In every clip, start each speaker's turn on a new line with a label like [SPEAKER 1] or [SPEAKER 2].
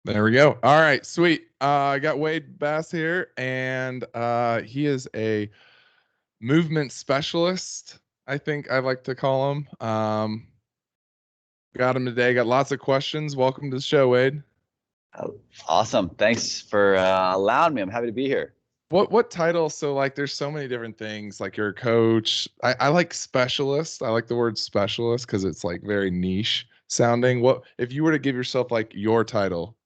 [SPEAKER 1] There we go. All right, sweet. I got Wade Bass here, and he is a movement specialist. I think I like to call him. Got him today. Got lots of questions. Welcome to the show, Wade.
[SPEAKER 2] Oh, awesome. Thanks for allowing me. I'm happy to be here.
[SPEAKER 1] What title? So like, there's so many different things. Like you're a coach. I like specialist. I like the word specialist because it's like very niche sounding. What if you were to give yourself like your title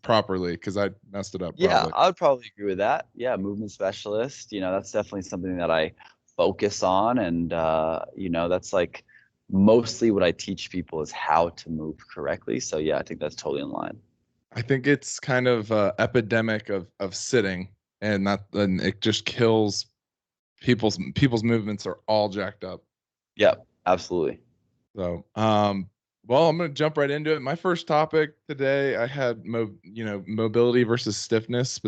[SPEAKER 1] properly? Because I messed it up
[SPEAKER 2] Yeah,
[SPEAKER 1] probably.
[SPEAKER 2] I would probably agree with that. Yeah, movement specialist. That's definitely something that I focus on. And, that's like mostly what I teach people is how to move correctly. So, yeah, I think that's totally in line.
[SPEAKER 1] I think it's kind of epidemic of sitting, and it just kills people's movements are all jacked up.
[SPEAKER 2] Yeah, absolutely.
[SPEAKER 1] So, well, I'm gonna jump right into it. My first topic today, I had mobility versus stiffness,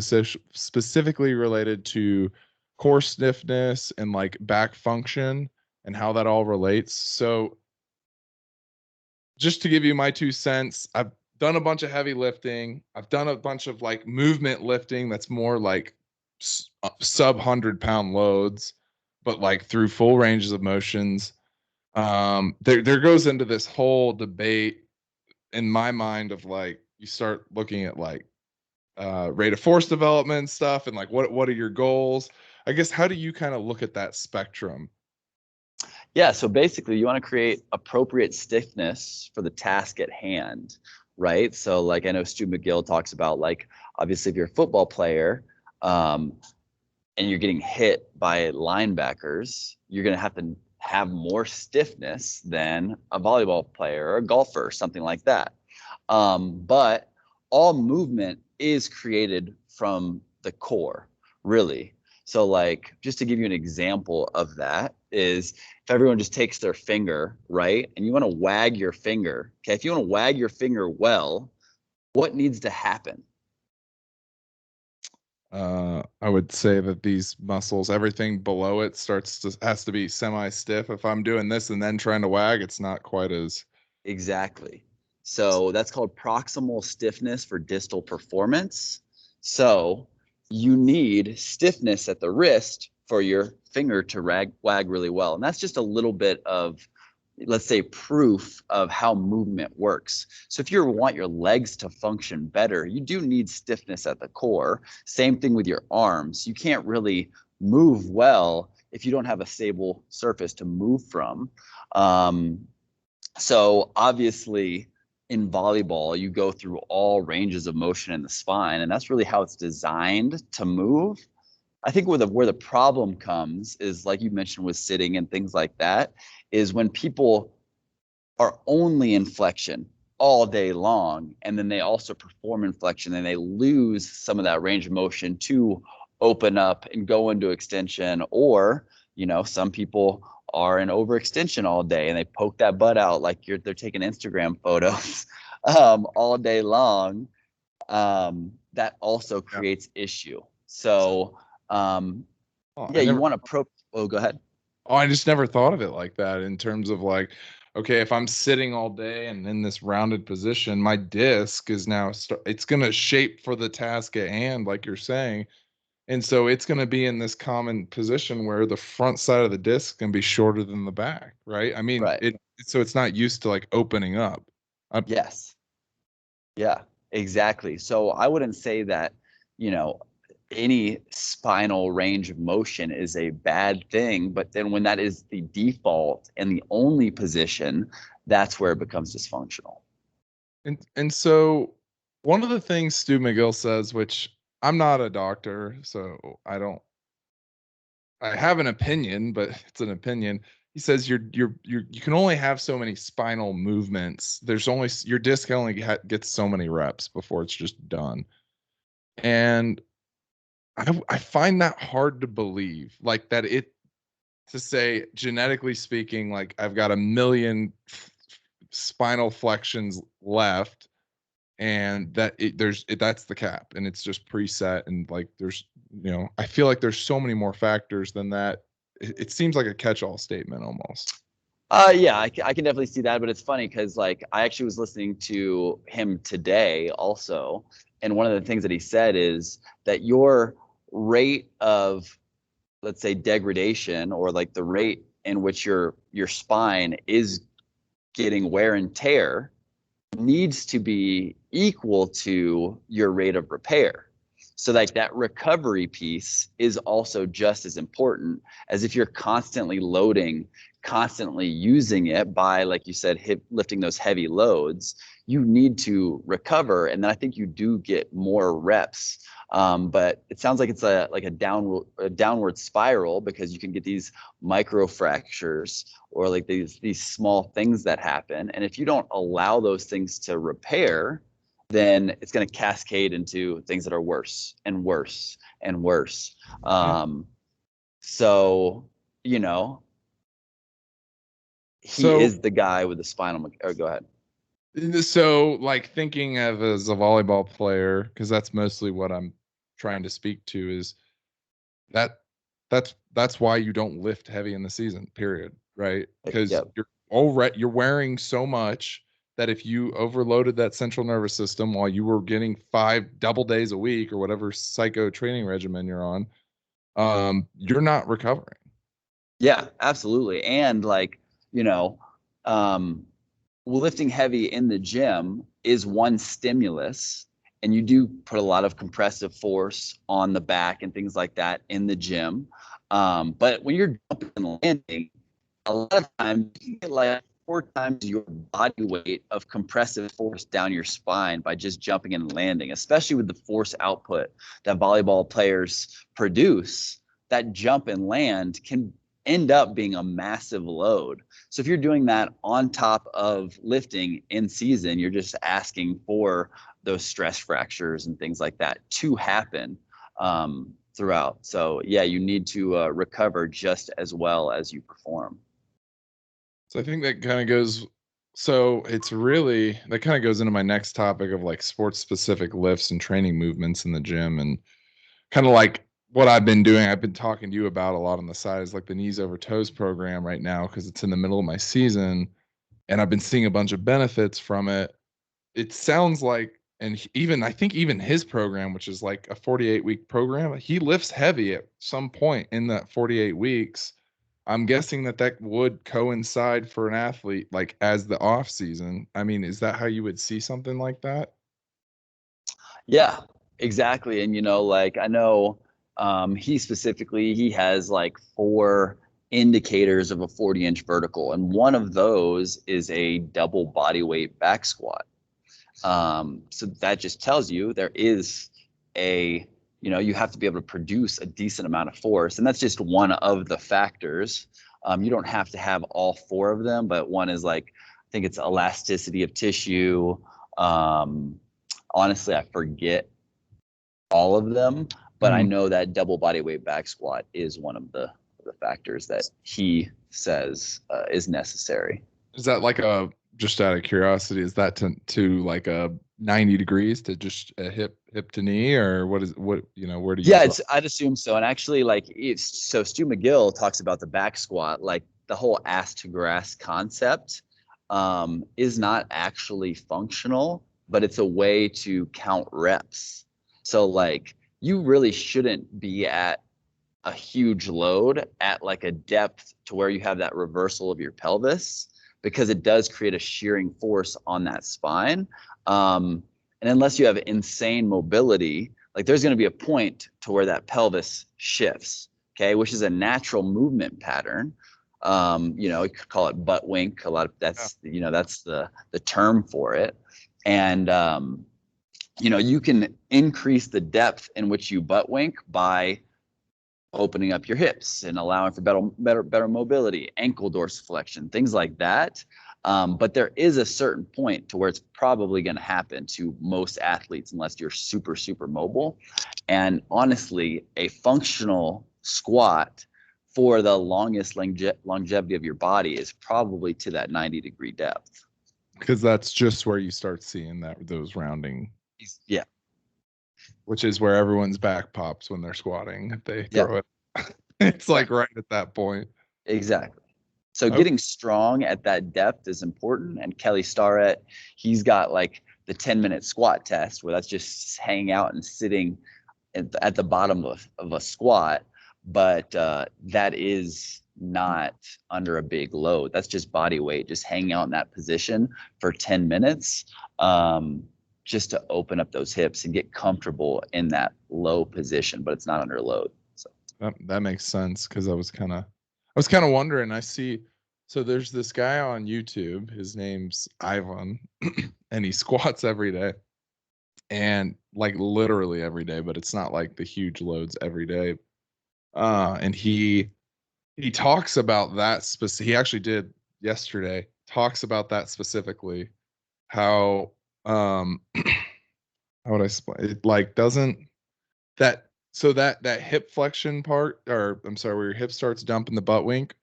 [SPEAKER 1] specifically related to core stiffness and like back function and how that all relates. So, just to give you my 2 cents, I've done a bunch of heavy lifting. I've done a bunch of like movement lifting that's more like sub 100 pound loads, but like through full ranges of motions. There goes into this whole debate in my mind of like you start looking at like rate of force development stuff and like what are your goals? I guess how do you kind of look at that spectrum?
[SPEAKER 2] Yeah, so basically, you want to create appropriate stiffness for the task at hand, right? So, like I know Stu McGill talks about, like obviously, if you're a football player, um, and you're getting hit by linebackers, you're going to have more stiffness than a volleyball player or a golfer or something like that. But all movement is created from the core, really. So, like, just to give you an example of that, is if everyone just takes their finger, right, and you want to wag your finger, okay, if you want to wag your finger well, what needs to happen?
[SPEAKER 1] I would say that these muscles, everything below it has to be semi stiff. If I'm doing this and then trying to wag, it's not quite as
[SPEAKER 2] Exactly. So that's called proximal stiffness for distal performance. So you need stiffness at the wrist for your finger to wag really well. And that's just a little bit of, let's say, proof of how movement works. So if you want your legs to function better, you do need stiffness at the core. Same thing with your arms. You can't really move well if you don't have a stable surface to move from. So obviously in volleyball, you go through all ranges of motion in the spine, and that's really how it's designed to move. I think where the problem comes is, like you mentioned with sitting and things like that, is when people are only in flexion all day long, and then they also perform in flexion, and they lose some of that range of motion to open up and go into extension. Or, some people are in overextension all day and they poke that butt out like they're taking Instagram photos all day long. That also
[SPEAKER 1] yeah.
[SPEAKER 2] creates issue. So,
[SPEAKER 1] Oh,
[SPEAKER 2] yeah, you want to oh, go ahead.
[SPEAKER 1] I just never thought of it like that in terms of like, okay, if I'm sitting all day and in this rounded position, my disc is now it's going to shape for the task at hand, like you're saying. And so it's going to be in this common position where the front side of the disc can be shorter than the back, right? I mean,
[SPEAKER 2] Right.
[SPEAKER 1] so it's not used to like opening up. I,
[SPEAKER 2] Yes. Yeah, exactly. So I wouldn't say that, you know, any spinal range of motion is a bad thing, but then when that is the default and the only position, that's where it becomes dysfunctional.
[SPEAKER 1] and so one of the things Stu McGill says, which I'm not a doctor, so I have an opinion, but it's an opinion. He says you can only have so many spinal movements. There's only your disc only gets so many reps before it's just done. And I find that hard to believe, like that it to say genetically speaking, like I've got a million spinal flexions left, and that's the cap, and it's just preset, and like there's I feel like there's so many more factors than that. It seems like a catch-all statement almost.
[SPEAKER 2] Yeah, I can definitely see that, but it's funny because like I actually was listening to him today also, and one of the things that he said is that your rate of, let's say, degradation, or like the rate in which your spine is getting wear and tear, needs to be equal to your rate of repair. So like that recovery piece is also just as important as if you're constantly loading, constantly using it by, like you said, lifting those heavy loads. You need to recover, and then I think you do get more reps. But it sounds like it's a downward spiral, because you can get these micro fractures, or like these small things that happen, and if you don't allow those things to repair, then it's going to cascade into things that are worse and worse and worse.
[SPEAKER 1] Yeah.
[SPEAKER 2] So, you know, he
[SPEAKER 1] So
[SPEAKER 2] is the guy with the or go ahead.
[SPEAKER 1] So, like thinking of as a volleyball player, because that's mostly what I'm trying to speak to, is that that's why you don't lift heavy in the season, period, right? Because
[SPEAKER 2] Yep.
[SPEAKER 1] you're wearing so much that if you overloaded that central nervous system while you were getting 5 double days a week or whatever psycho training regimen you're on, you're not recovering.
[SPEAKER 2] Yeah, absolutely. And like, you know, um, lifting heavy in the gym is one stimulus, and you do put a lot of compressive force on the back and things like that in the gym. But when you're jumping and landing, a lot of times you get like 4 times your body weight of compressive force down your spine by just jumping and landing, especially with the force output that volleyball players produce. That jump and land can end up being a massive load. So if you're doing that on top of lifting in season, you're just asking for those stress fractures and things like that to happen throughout. So yeah, you need to recover just as well as you perform.
[SPEAKER 1] So I think that kind of goes. So it's really that kind of goes into my next topic of like sports specific lifts and training movements in the gym, and kind of like what I've been doing. I've been talking to you about a lot on the side is like the knees over toes program right now because it's in the middle of my season, and I've been seeing a bunch of benefits from it. It sounds like, and even I think even his program, which is like a 48-week program, he lifts heavy at some point in that 48 weeks. I'm guessing that that would coincide for an athlete like as the off season. I mean, is that how you would see something like that?
[SPEAKER 2] Yeah, exactly. And like I know he has like 4 indicators of a 40-inch vertical, and one of those is a double body weight back squat. So that just tells you there is you have to be able to produce a decent amount of force, and that's just one of the factors. You don't have to have all 4 of them, but one is like, I think it's elasticity of tissue. Um, Honestly, I forget all of them, but I
[SPEAKER 1] Mhm.
[SPEAKER 2] know that double body weight back squat is one of the factors that he says is necessary.
[SPEAKER 1] Is that like a just out of curiosity? Is that to like a 90 degrees to just a hip to knee, or what where do you
[SPEAKER 2] Yeah,
[SPEAKER 1] draw?
[SPEAKER 2] I'd assume so. And actually, like, so Stu McGill talks about the back squat, like the whole ass to grass concept is not actually functional, but it's a way to count reps. So like you really shouldn't be at a huge load at like a depth to where you have that reversal of your pelvis, because it does create a shearing force on that spine. And unless you have insane mobility, like there's going to be a point to where that pelvis shifts, okay, which is a natural movement pattern. You could call it butt wink. A lot of
[SPEAKER 1] Yeah.
[SPEAKER 2] that's the term for it. And you can increase the depth in which you butt wink by opening up your hips and allowing for better mobility, ankle dorsiflexion, things like that. But there is a certain point to where it's probably going to happen to most athletes unless you're super, super mobile. And honestly, a functional squat for the longest longevity of your body is probably to that 90-degree depth.
[SPEAKER 1] Because that's just where you start seeing those rounding,
[SPEAKER 2] Yeah.
[SPEAKER 1] which is where everyone's back pops when they're squatting. If they
[SPEAKER 2] Yeah.
[SPEAKER 1] throw it, it's
[SPEAKER 2] Yeah.
[SPEAKER 1] like right at that point.
[SPEAKER 2] Exactly. So
[SPEAKER 1] Oh,
[SPEAKER 2] getting strong at that depth is important. And Kelly Starrett, he's got like the 10-minute squat test where that's just hanging out and sitting at the bottom of a squat. But that is not under a big load. That's just body weight, just hanging out in that position for 10 minutes, just to open up those hips and get comfortable in that low position, but it's not under load. So
[SPEAKER 1] that makes sense, because I was kind of wondering. I see, so there's this guy on YouTube. His name's Ivan, and he squats every day, and like literally every day, but it's not like the huge loads every day. And he talks about that specific. He actually did yesterday. Talks about that specifically. How how would I explain it? Like, doesn't that, so that hip flexion part, or I'm sorry, where your hip starts dumping the butt wink,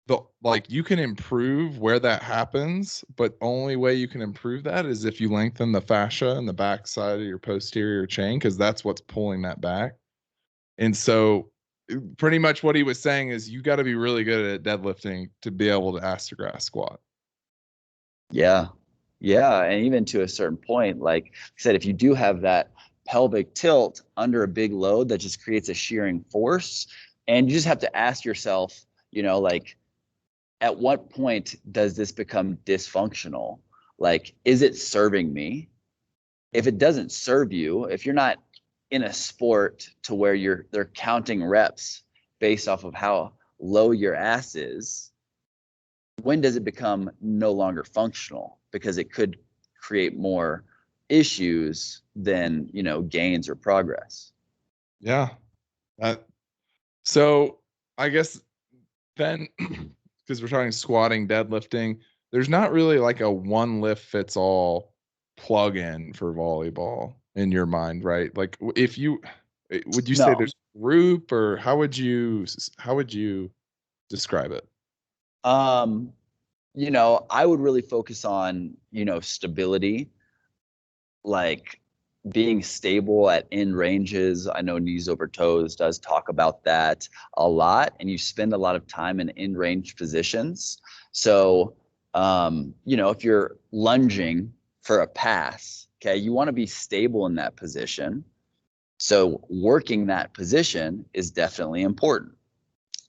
[SPEAKER 1] the, like, you can improve where that happens, but only way you can improve that is if you lengthen the fascia and the back side of your posterior chain, because that's what's pulling that back. And so pretty much what he was saying is you got to be really good at deadlifting to be able to ass to grass squat.
[SPEAKER 2] yeah. Yeah. And even to a certain point, like I said, if you do have that pelvic tilt under a big load that just creates a shearing force, and you just have to ask yourself, like, at what point does this become dysfunctional? Like, is it serving me? If it doesn't serve you, if you're not in a sport to where they're counting reps based off of how low your ass is, when does it become no longer functional? Because it could create more issues than, gains or progress.
[SPEAKER 1] Yeah. That, so I guess then, because we're talking squatting, deadlifting, there's not really like a one lift fits all plug-in for volleyball in your mind, right? Like, if you, would you say
[SPEAKER 2] No.
[SPEAKER 1] there's a group, or how would you describe it?
[SPEAKER 2] Um, I would really focus on, stability, like being stable at end ranges. I know knees over toes does talk about that a lot, and you spend a lot of time in end range positions. So, if you're lunging for a pass, okay, you want to be stable in that position. So working that position is definitely important.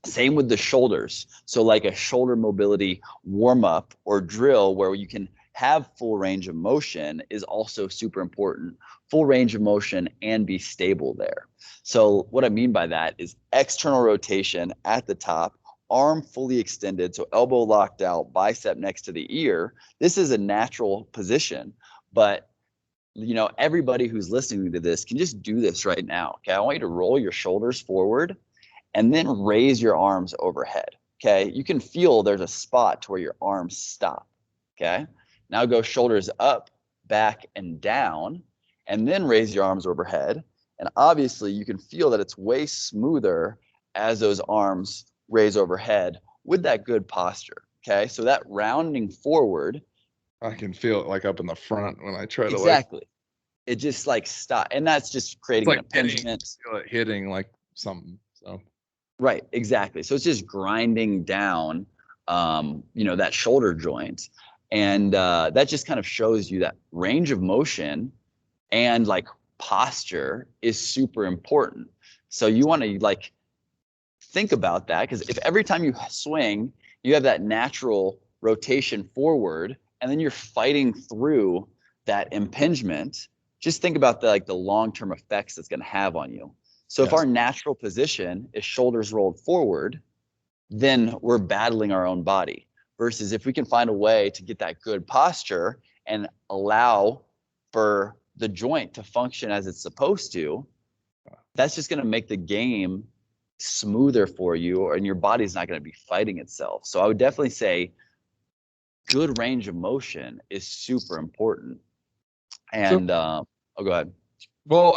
[SPEAKER 2] Same with the shoulders. So like a shoulder mobility warm up or drill where you can have full range of motion is also super important. Full range of motion and be stable there. So what I mean by that is external rotation at the top, arm fully extended, so elbow locked out, bicep next to the ear. This is a natural position, but everybody who's listening to this can just do this right now. Okay, I want you to roll your shoulders forward and then raise your arms overhead. Okay, you can feel there's a spot to where your arms stop. Okay, now go shoulders up, back, and down, and then raise your arms overhead. And obviously, you can feel that it's way smoother as those arms raise overhead with that good posture. Okay, so that rounding forward.
[SPEAKER 1] I can feel it like up in the front when I try to, like,
[SPEAKER 2] Exactly. It just like stop, and that's just
[SPEAKER 1] it's
[SPEAKER 2] creating an
[SPEAKER 1] like hitting,
[SPEAKER 2] impingement.
[SPEAKER 1] feel it hitting like something. So
[SPEAKER 2] Right, exactly. So it's just grinding down, that shoulder joint, and that just kind of shows you that range of motion and like posture is super important. So you want to like think about that, because if every time you swing, you have that natural rotation forward, and then you're fighting through that impingement, just think about the long-term effects that's going to have on you. So if
[SPEAKER 1] yes.
[SPEAKER 2] our natural position is shoulders rolled forward, then we're battling our own body. Versus if we can find a way to get that good posture and allow for the joint to function as it's supposed to, that's just going to make the game smoother for you, and your body's not going to be fighting itself. So I would definitely say good range of motion is super important.
[SPEAKER 1] So,
[SPEAKER 2] And go ahead.
[SPEAKER 1] well,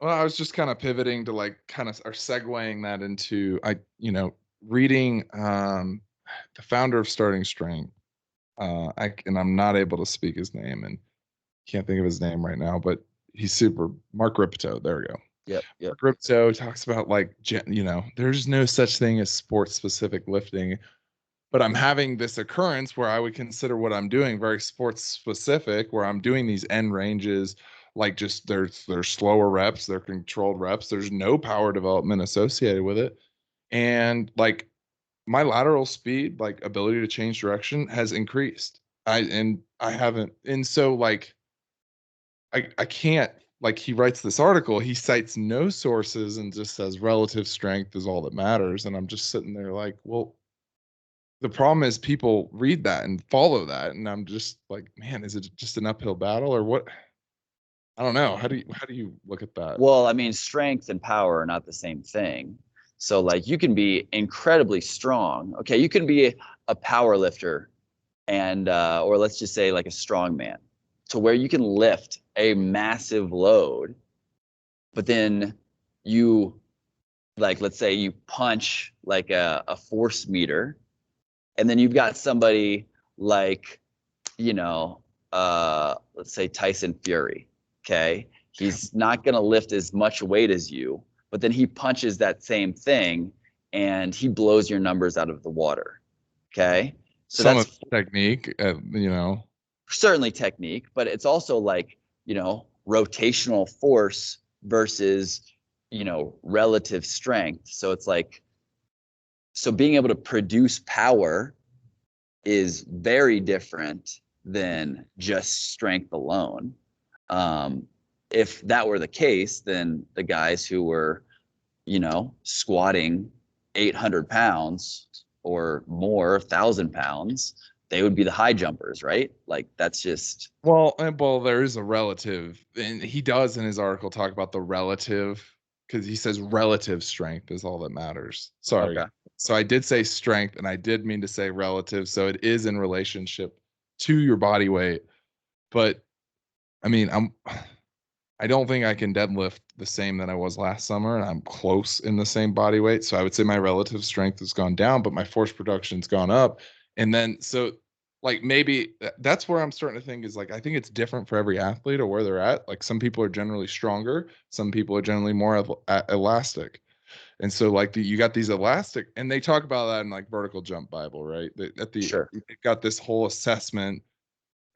[SPEAKER 1] I was just kind of pivoting to, like, kind of, or segueing that into, reading the founder of Starting Strength. And I'm not able to speak his name, and can't think of his name right now, but he's super, Mark Ripto. There we go.
[SPEAKER 2] Yep.
[SPEAKER 1] Mark Ripto talks about, like, there's no such thing as sports specific lifting. but I'm having this occurrence where I would consider what I'm doing very sports specific, where I'm doing these end ranges, like just they're slower reps, they're controlled reps. There's no power development associated with it. And like my lateral speed, like ability to change direction has increased. I haven't, and so like I can't, like he writes this article, he cites no sources and just says relative strength is all that matters. And I'm just sitting there like, well, the problem is people read that and follow that, and I'm just like, man, is it just an uphill battle or what? I don't know. How do you look at that?
[SPEAKER 2] Well, I mean, strength and power are not the same thing. So like you can be incredibly strong. Okay, you can be a power lifter and or let's just say like a strong man to where you can lift a massive load, but then you like let's say you punch like a force meter, and then you've got somebody like, you know, let's say Tyson Fury. Okay. He's not going to lift as much weight as you, but then he punches that same thing and he blows your numbers out of the water. Okay. So
[SPEAKER 1] Some of
[SPEAKER 2] that's
[SPEAKER 1] the technique,
[SPEAKER 2] certainly technique, but it's also like, you know, rotational force versus, you know, relative strength. So it's like, so being able to produce power is very different than just strength alone. Um, if that were the case, then the guys who were, you know, squatting 800 pounds or more, 1,000 pounds, they would be the high jumpers, right? Like that's just
[SPEAKER 1] well, there is a relative, and he does in his article talk about the relative, because he says relative strength is all that matters. Sorry.
[SPEAKER 2] okay.
[SPEAKER 1] So I did say strength, and I did mean to say relative. So it is in relationship to your body weight. But I mean, I don't think I can deadlift the same that I was last summer, and I'm close in the same body weight. So I would say my relative strength has gone down, but my force production's gone up. And then so like maybe that's where I'm starting to think is like I think it's different for every athlete or where they're at. Like some people are generally stronger, some people are generally more elastic. And so like you got these elastic, and they talk about that in like Vertical Jump Bible, right?
[SPEAKER 2] Sure.
[SPEAKER 1] They've got this whole assessment.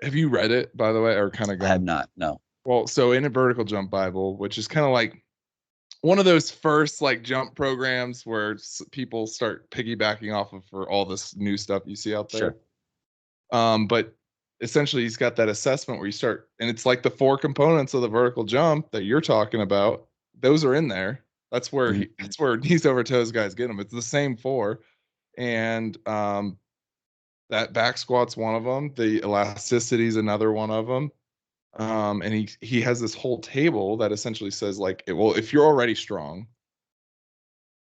[SPEAKER 1] Have you read it, by the way, or kind of
[SPEAKER 2] I have
[SPEAKER 1] gone?
[SPEAKER 2] not. No.
[SPEAKER 1] Well, so in a Vertical Jump Bible, which is kind of like one of those first like jump programs where people start piggybacking off of for all this new stuff you see out there.
[SPEAKER 2] Sure.
[SPEAKER 1] But essentially, he's got that assessment where you start, and it's like the four components of the vertical jump that you're talking about. Those are in there.
[SPEAKER 2] Mhm.
[SPEAKER 1] That's where knees over toes guys get them. It's the same four, and that back squat's one of them. The elasticity is another one of them. And he has this whole table that essentially says like, well, if you're already strong,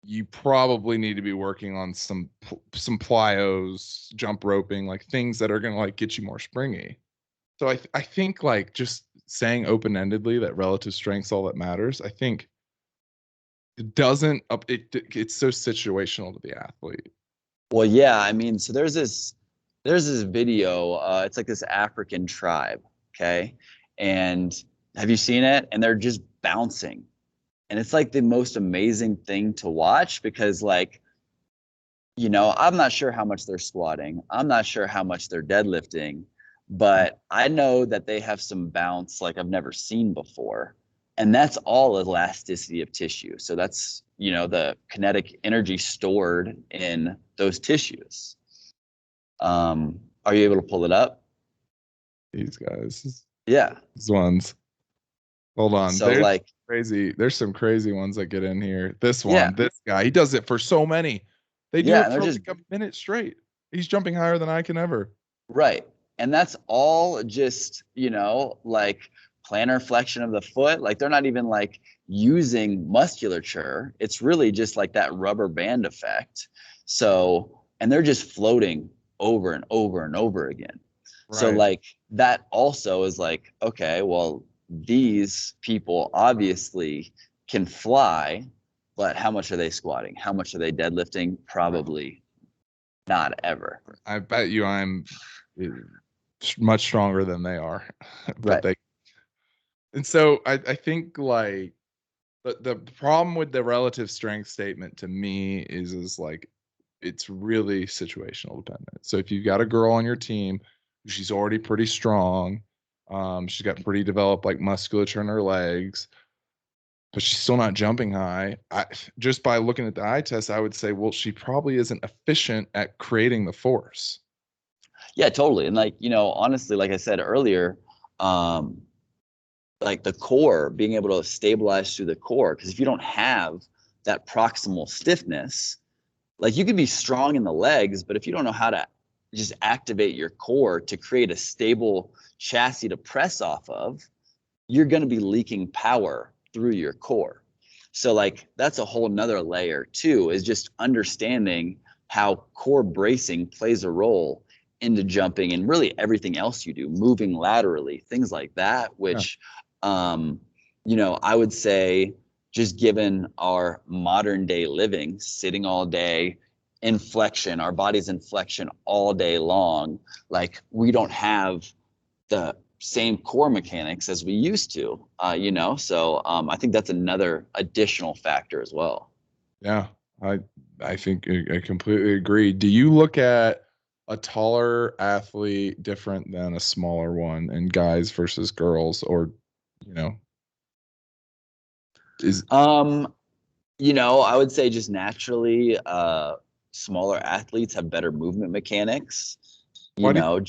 [SPEAKER 1] you probably need to be working on some plyos, jump roping, like things that are going to like get you more springy. So I think like just saying open-endedly that relative strength's all that matters, I think it doesn't up it's so situational to the athlete.
[SPEAKER 2] Well, yeah, I mean, so there's this video, it's like this African tribe, okay? And have you seen it? And they're just bouncing. And it's like the most amazing thing to watch because like, you know, I'm not sure how much they're squatting. I'm not sure how much they're deadlifting, but I know that they have some bounce like I've never seen before. And that's all elasticity of tissue. So that's, you know, the kinetic energy stored in those tissues. Are you able to pull it up?
[SPEAKER 1] These guys,
[SPEAKER 2] Yeah.
[SPEAKER 1] these ones. Hold on.
[SPEAKER 2] So like,
[SPEAKER 1] There's some crazy ones that get in here. This
[SPEAKER 2] yeah,
[SPEAKER 1] one, this guy, he does it for so many. They do
[SPEAKER 2] yeah,
[SPEAKER 1] it
[SPEAKER 2] and they're
[SPEAKER 1] for
[SPEAKER 2] just
[SPEAKER 1] like a minute straight. He's jumping higher than I can ever.
[SPEAKER 2] right. And that's all just, you know, like plantar flexion of the foot. Like they're not even like using musculature. It's really just like that rubber band effect. So, and they're just floating over and over and over again. So,
[SPEAKER 1] Right.
[SPEAKER 2] like, that also is like, okay, well, these people obviously can fly, but how much are they squatting? How much are they deadlifting? Probably not ever.
[SPEAKER 1] I bet you I'm much stronger than they are. But
[SPEAKER 2] Right.
[SPEAKER 1] they and so I think like the problem with the relative strength statement to me is like it's really situational dependent. So if you've got a girl on your team, she's already pretty strong, she's got pretty developed like musculature in her legs, but she's still not jumping high. Just by looking at the eye test, I would say, well, she probably isn't efficient at creating the force.
[SPEAKER 2] Yeah, totally. And like, honestly, like I said earlier, um, like the core, being able to stabilize through the core, because if you don't have that proximal stiffness, like you can be strong in the legs, but if you don't know how to just activate your core to create a stable chassis to press off of, you're going to be leaking power through your core. So like that's a whole nother layer too, is just understanding how core bracing plays a role into jumping and really everything else you do, moving laterally, things like that,
[SPEAKER 1] Yeah.
[SPEAKER 2] which I would say, just given our modern day living, sitting all day, inflection, our body's inflection all day long, like we don't have the same core mechanics as we used to, so I think that's another additional factor as well.
[SPEAKER 1] Yeah, I I think I completely agree. Do you look at a taller athlete different than a smaller one, and guys versus girls, or you know, is
[SPEAKER 2] um I would say just naturally, smaller athletes have better movement mechanics, you
[SPEAKER 1] why do you,
[SPEAKER 2] know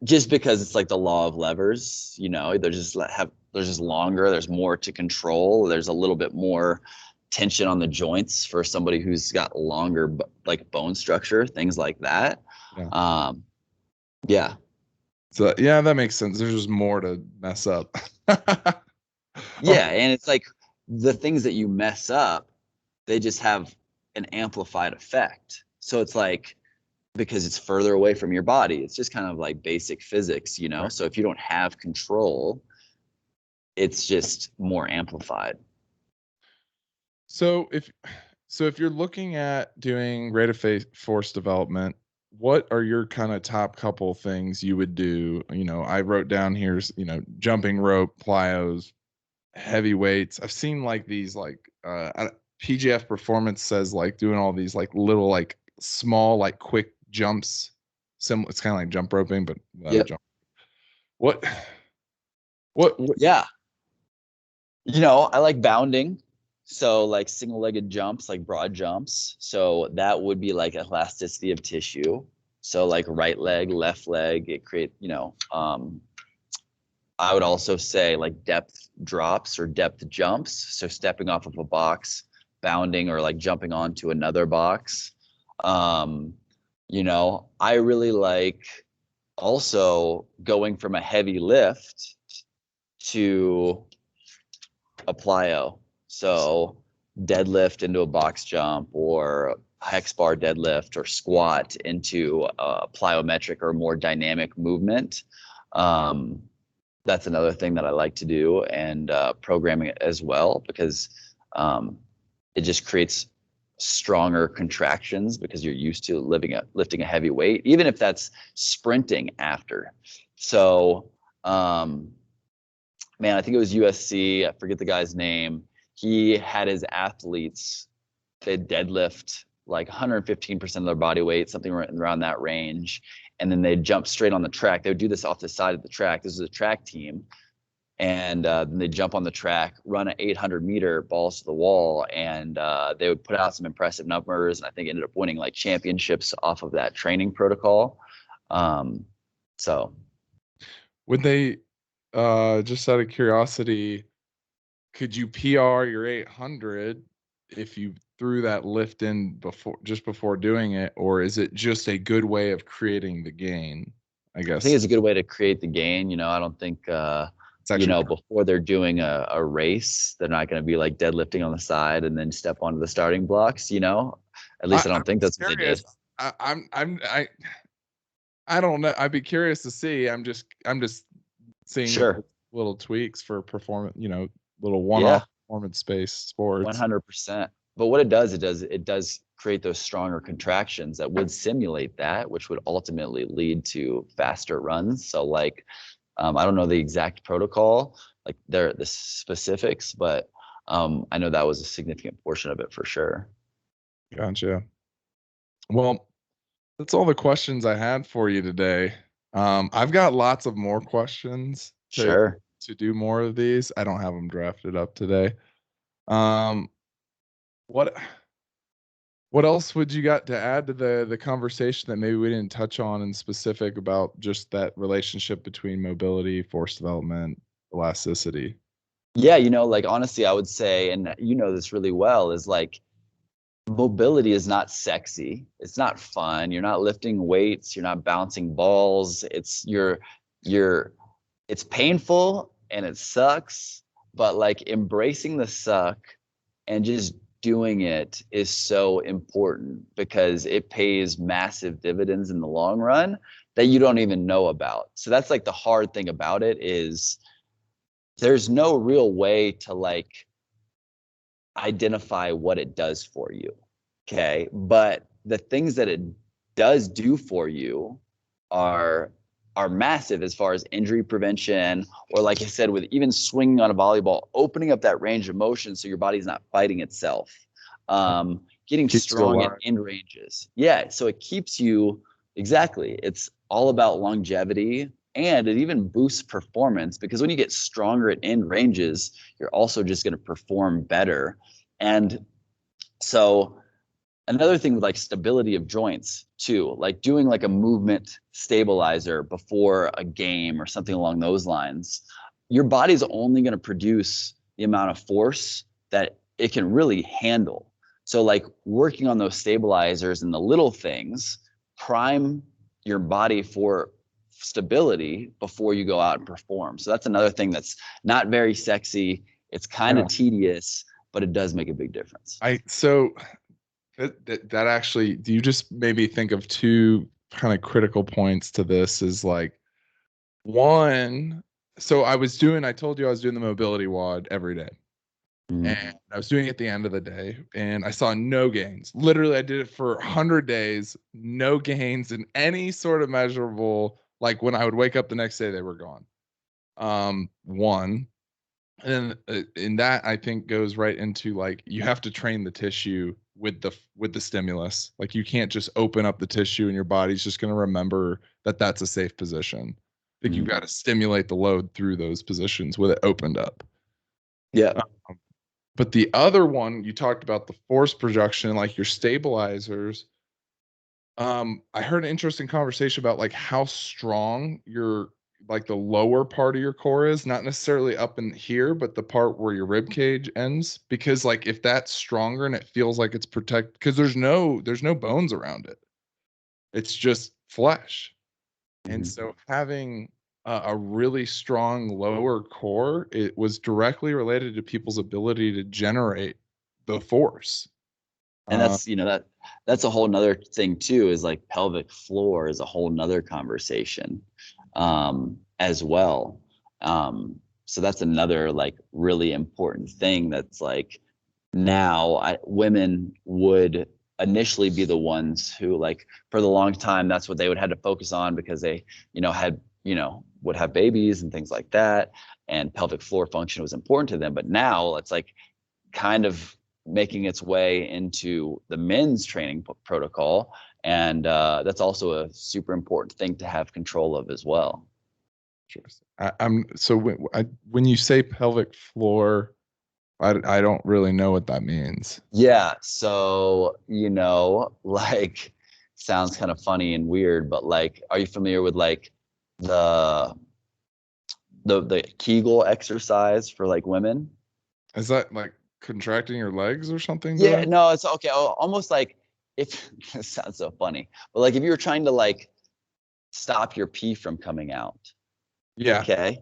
[SPEAKER 2] just because it's like the law of levers. They're just longer, there's more to control, there's a little bit more tension on the joints for somebody who's got longer like bone structure, things like that.
[SPEAKER 1] yeah?
[SPEAKER 2] um yeah.
[SPEAKER 1] So yeah, that makes sense. There's just more to mess up. Oh,
[SPEAKER 2] Yeah, and it's like the things that you mess up, they just have an amplified effect. So it's like, because it's further away from your body, it's just kind of like basic physics,
[SPEAKER 1] right.
[SPEAKER 2] so if you don't have control, it's just more amplified.
[SPEAKER 1] So if you're looking at doing rate of force development, what are your kind of top couple things you would do? I wrote down here's, jumping rope, plyos, heavy weights. I've seen like these like PGF Performance says like doing all these like little like small like quick jumps. It's kind of like jump roping, but without a
[SPEAKER 2] Yep.
[SPEAKER 1] jump. What what
[SPEAKER 2] Yeah. I like bounding. So like single-legged jumps, like broad jumps. So that would be like elasticity of tissue. So like right leg, left leg, it create, I would also say like depth drops or depth jumps. So stepping off of a box, bounding, or like jumping onto another box. Um, I really like also going from a heavy lift to a plyo. So deadlift into a box jump, or hex bar deadlift, or squat into a plyometric or more dynamic movement. Um, that's another thing that I like to do, and programming it as well, because it just creates stronger contractions because you're used to lifting a heavy weight, even if that's sprinting after. So, man, I think it was USC. I forget the guy's name. He had his athletes, they deadlift like 115% of their body weight, something around that range. And then they jump straight on the track. They would do this off the side of the track. This is a track team. And then they jump on the track, run an 800-meter balls to the wall, and they would put out some impressive numbers. And I think ended up winning like championships off of that training protocol. Um, so
[SPEAKER 1] would they just out of curiosity, could you PR your 800 if you threw that lift in before doing it, or is it just a good way of creating the gain? I
[SPEAKER 2] I think
[SPEAKER 1] guess
[SPEAKER 2] it's a good way to create the gain. I don't think,
[SPEAKER 1] it's actually
[SPEAKER 2] before they're doing a race, they're not going to be like deadlifting on the side and then step onto the starting blocks. At least I
[SPEAKER 1] I'm
[SPEAKER 2] don't think
[SPEAKER 1] just
[SPEAKER 2] that's what they did.
[SPEAKER 1] curious. I don't know. I'd be curious to see. I'm just seeing if
[SPEAKER 2] Sure.
[SPEAKER 1] it's little tweaks for performance, little one-off
[SPEAKER 2] Yeah.
[SPEAKER 1] performance based sports.
[SPEAKER 2] 100%. But what it does create those stronger contractions that would simulate that, which would ultimately lead to faster runs. So like, I don't know the exact protocol, like the specifics, but I know that was a significant portion of it for sure.
[SPEAKER 1] Gotcha. Well, that's all the questions I had for you today. I've got lots of more questions
[SPEAKER 2] Sure.
[SPEAKER 1] to do more of these. I don't have them drafted up today. Um, what what else would you got to add to the conversation that maybe we didn't touch on in specific about just that relationship between mobility, force development, elasticity?
[SPEAKER 2] Yeah, like honestly, I would say, and you know this really well, is like mobility is not sexy. It's not fun. You're not lifting weights. You're not bouncing balls. You're it's painful and it sucks, but like embracing the suck and just doing it is so important because it pays massive dividends in the long run that you don't even know about. So that's like the hard thing about it is there's no real way to like identify what it does for you. Okay. But the things that it does do for you are massive as far as injury prevention, or like I said, with even swinging on a volleyball, opening up that range of motion so your body's not fighting itself. Getting
[SPEAKER 1] Keeps you
[SPEAKER 2] strong at
[SPEAKER 1] alive.
[SPEAKER 2] end ranges. Yeah. So it keeps you exactly. It's all about longevity, and it even boosts performance because when you get stronger at end ranges, you're also just going to perform better. And so another thing with like stability of joints too, like doing like a movement stabilizer before a game or something along those lines, your body's only going to produce the amount of force that it can really handle. So like working on those stabilizers and the little things prime your body for stability before you go out and perform. So that's another thing that's not very sexy. It's kind of
[SPEAKER 1] Yeah.
[SPEAKER 2] tedious, but it does make a big difference.
[SPEAKER 1] I so that actually, do you just maybe think of two kind of critical points to this is like one, so I told you I was doing the mobility WOD every day.
[SPEAKER 2] Mhm.
[SPEAKER 1] And I was doing it at the end of the day and I saw no gains. Literally, I did it for 100 days, no gains in any sort of measurable, like when I would wake up the next day, they were gone. One. And in that I think goes right into like you have to train the tissue with the stimulus. Like you can't just open up the tissue and your body's just going to remember that that's a safe position. Like you've
[SPEAKER 2] Mhm.
[SPEAKER 1] got to stimulate the load through those positions with it opened up.
[SPEAKER 2] Yeah.
[SPEAKER 1] Um, but the other one you talked about the force projection, like your stabilizers. I heard an interesting conversation about like how strong your like the lower part of your core is, not necessarily up in here, but the part where your rib cage ends. Because like if that's stronger and it feels like it's protected, because there's no bones around it. It's just flesh. And
[SPEAKER 2] Mhm.
[SPEAKER 1] so having a really strong lower core, it was directly related to people's ability to generate the force.
[SPEAKER 2] And
[SPEAKER 1] Uh,
[SPEAKER 2] that's a whole nother thing too, is like pelvic floor is a whole nother conversation as well. So that's another like really important thing that's like now women would initially be the ones who like for the long time that's what they would have to focus on because they had would have babies and things like that, and pelvic floor function was important to them, but now it's like kind of making its way into the men's training protocol, and that's also a super important thing to have control of as well.
[SPEAKER 1] Interesting. I'm so when you say pelvic floor, I don't really know what that means.
[SPEAKER 2] Yeah, so like sounds kind of funny and weird, but like are you familiar with like the the Kegel exercise for like women?
[SPEAKER 1] Is that like contracting your legs or something to
[SPEAKER 2] Yeah,
[SPEAKER 1] that?
[SPEAKER 2] no, it's okay. Almost like if this sounds so funny, but like if you were trying to like stop your pee from coming out,
[SPEAKER 1] Yeah.
[SPEAKER 2] okay?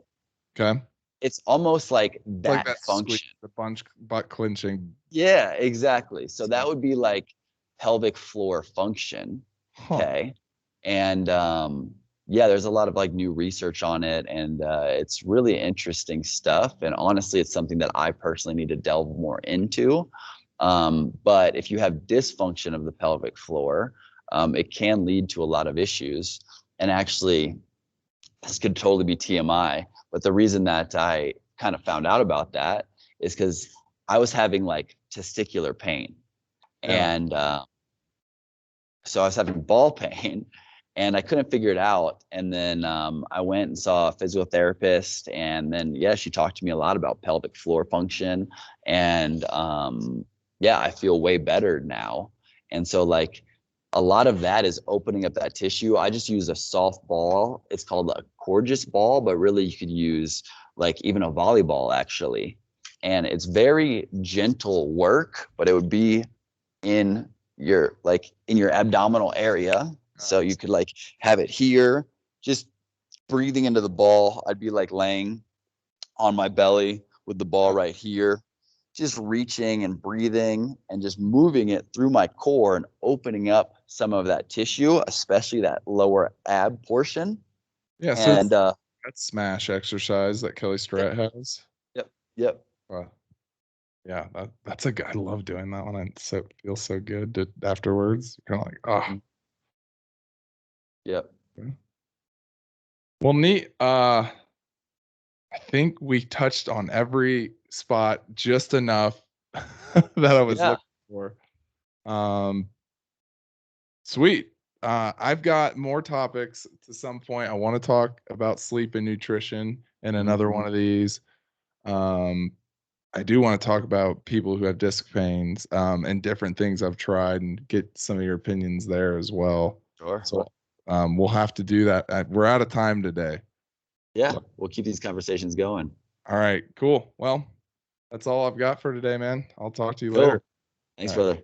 [SPEAKER 1] Okay.
[SPEAKER 2] It's almost like
[SPEAKER 1] It's like
[SPEAKER 2] that
[SPEAKER 1] that squeeze,
[SPEAKER 2] function.
[SPEAKER 1] the bunch butt clenching.
[SPEAKER 2] Yeah, exactly. So that
[SPEAKER 1] Stuff.
[SPEAKER 2] would be like pelvic floor function.
[SPEAKER 1] Huh.
[SPEAKER 2] Okay. And yeah, there's a lot of like new research on it, and it's really interesting stuff. And honestly, it's something that I personally need to delve more into. But if you have dysfunction of the pelvic floor, it can lead to a lot of issues. And actually, this could totally be TMI, but the reason that I kind of found out about that is because I was having like testicular pain,
[SPEAKER 1] Yeah.
[SPEAKER 2] and So I was having ball pain and I couldn't figure it out. And then I went and saw a physical therapist. And then, yeah, she talked to me a lot about pelvic floor function. And yeah, I feel way better now. And so, like, a lot of that is opening up that tissue. I just use a soft ball. It's called a Courgeous ball, but really you could use like even a volleyball actually. And it's very gentle work, but it would be in your abdominal area. So you could like have it here, just breathing into the ball. I'd be like laying on my belly with the ball right here, just reaching and breathing and just moving it through my core and opening up some of that tissue, especially that lower ab portion.
[SPEAKER 1] Yeah, so
[SPEAKER 2] And
[SPEAKER 1] it's that smash exercise that Kelly
[SPEAKER 2] yep,
[SPEAKER 1] Strat has.
[SPEAKER 2] yep, yep.
[SPEAKER 1] Yeah, that's a good. I love doing that one. It feels so good afterwards. Kind of like, oh,
[SPEAKER 2] Yep.
[SPEAKER 1] well, neat. I think we touched on every spot just enough that I was
[SPEAKER 2] Yeah.
[SPEAKER 1] looking for. Um, Sweet. I've got more topics to some point. I want to talk about sleep and nutrition in another one of these. Um, I do want to talk about people who have disc pains and different things I've tried and get some of your opinions there as well.
[SPEAKER 2] Sure.
[SPEAKER 1] So we'll have to do that. We're out of time today.
[SPEAKER 2] Yeah. We'll keep these conversations going.
[SPEAKER 1] All right, cool. Well, that's all I've got for today, man. I'll talk to you later.
[SPEAKER 2] Cool. Thanks,
[SPEAKER 1] All right.
[SPEAKER 2] brother.